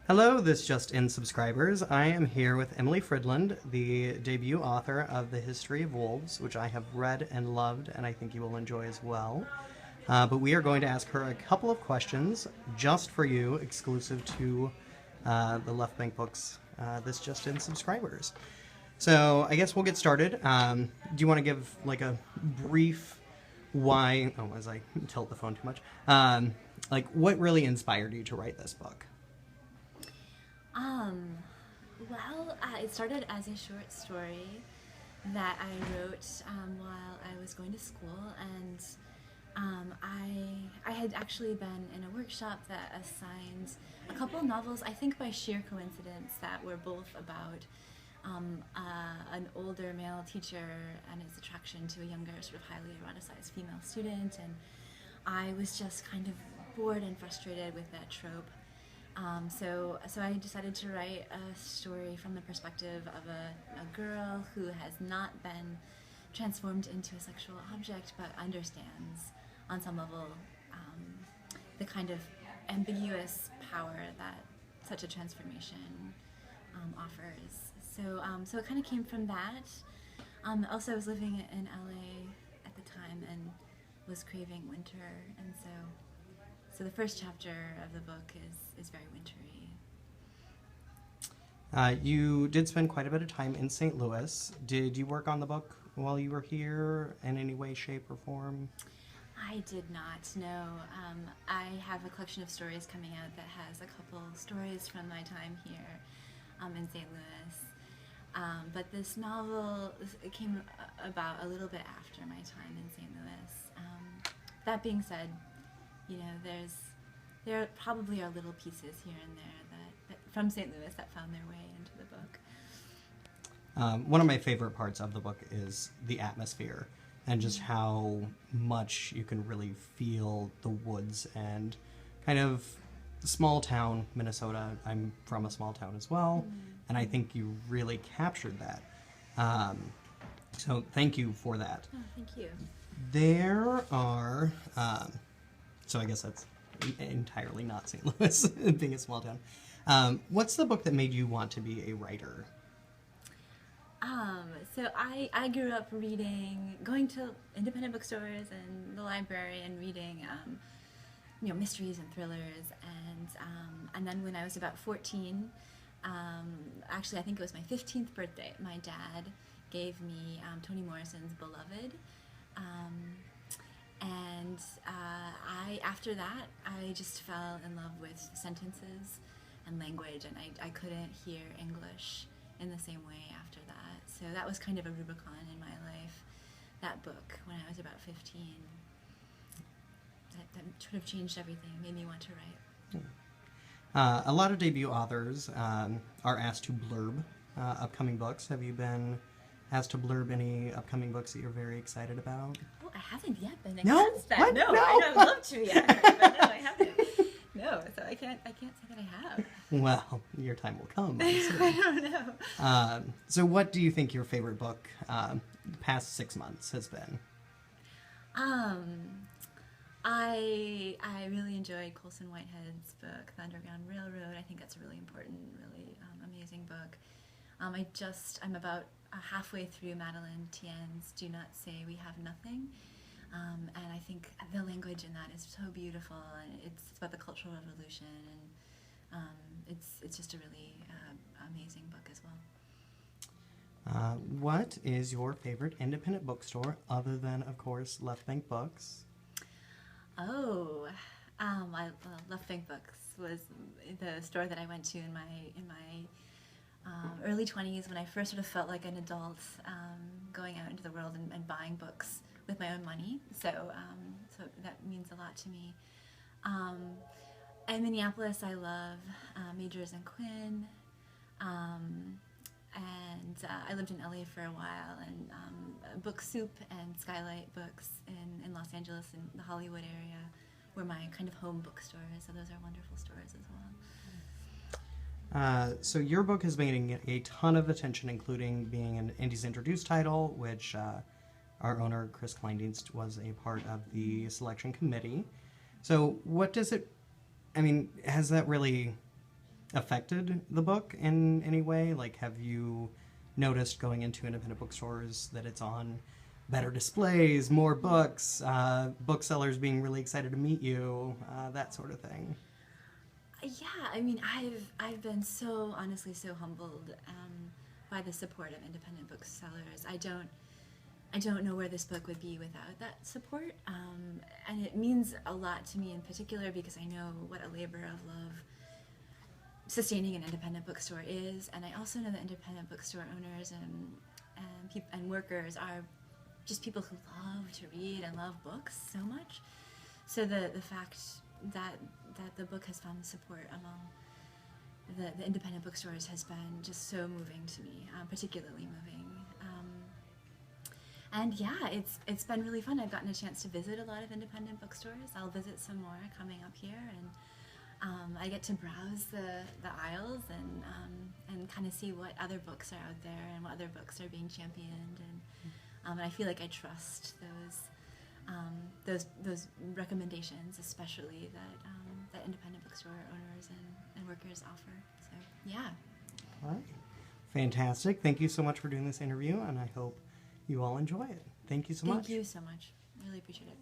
Hello, this Just In subscribers. I am here with Emily Fridlund, the debut author of The History of Wolves, which I have read and loved, and I think you will enjoy as well. But we are going to ask her a couple of questions just for you, exclusive to the Left Bank Books, this Just In subscribers. So I guess we'll get started. Do you want to give like a brief why? Oh, as I tilt the phone too much. Like what really inspired you to write this book? It started as a short story that I wrote while I was going to school, and I had actually been in a workshop that assigned a couple of novels, I think by sheer coincidence, that were both about an older male teacher and his attraction to a younger, sort of highly eroticized female student, and I was just kind of bored and frustrated with that trope. So I decided to write a story from the perspective of a girl who has not been transformed into a sexual object, but understands on some level the kind of ambiguous power that such a transformation offers. So it kind of came from that. Also, I was living in LA at the time and was craving winter, and so the first chapter of the book is very wintry. You did spend quite a bit of time in St. Louis. Did you work on the book while you were here in any way, shape, or form? I did not, no. I have a collection of stories coming out that has a couple stories from my time here in St. Louis. But this novel it came about a little bit after my time in St. Louis. That being said, you know, there probably are little pieces here and there that from St. Louis that found their way into the book. One of my favorite parts of the book is the atmosphere and just how much you can really feel the woods and kind of small town Minnesota. I'm from a small town as well, and I think you really captured that. So thank you for that. Oh, thank you. There are, so I guess that's entirely not St. Louis, being a small town. What's the book that made you want to be a writer? So I grew up going to independent bookstores and the library and reading, mysteries and thrillers. And then when I was about 14, actually I think it was my 15th birthday, my dad gave me Toni Morrison's Beloved. After that, I just fell in love with sentences and language, and I couldn't hear English in the same way after that. So that was kind of a Rubicon in my life, that book, when I was about 15. That sort of changed everything, made me want to write. A lot of debut authors are asked to blurb upcoming books. Have you been asked to blurb any upcoming books that you're very excited about? Oh, I haven't yet been No? asked that. What? No, No. I would love to yet, but no, I haven't. No, so I can't say that I have. Well, your time will come. I don't know. So what do you think your favorite book the past 6 months has been? I really enjoyed Colson Whitehead's book, The Underground Railroad. I think that's a really important, really amazing book. I'm about halfway through Madeline Tien's Do Not Say We Have Nothing. And I think the language in that is so beautiful, and it's about the Cultural Revolution, and it's just a really amazing book as well. What is your favorite independent bookstore, other than, of course, Left Bank Books? Left Bank Books was the store that I went to in my early 20s, when I first sort of felt like an adult, going out into the world and buying books with my own money. So that means a lot to me. In Minneapolis, I love Majors and Quinn. I lived in LA for a while, and Book Soup and Skylight Books in Los Angeles and the Hollywood area were my kind of home bookstores, so those are wonderful stores as well. So your book has been getting a ton of attention, including being an Indies Introduced title, which our owner, Chris Kleindienst, was a part of the selection committee. So what does it, I mean, has that really affected the book in any way? Like, have you noticed going into independent bookstores that it's on better displays, more books, booksellers being really excited to meet you, that sort of thing? Yeah, I mean, I've been so honestly so humbled by the support of independent booksellers. I don't know where this book would be without that support, and it means a lot to me in particular because I know what a labor of love sustaining an independent bookstore is, and I also know that independent bookstore owners and workers are just people who love to read and love books so much. So the fact that the book has found support among the independent bookstores has been just so moving to me, particularly moving. And yeah, it's been really fun. I've gotten a chance to visit a lot of independent bookstores. I'll visit some more coming up here, and I get to browse the aisles and kind of see what other books are out there and what other books are being championed, and I feel like I trust those recommendations, especially that independent bookstore owners and workers offer. So yeah. All right. Fantastic. Thank you so much for doing this interview, and I hope you all enjoy it. Thank you so much. Thank you so much. Really appreciate it.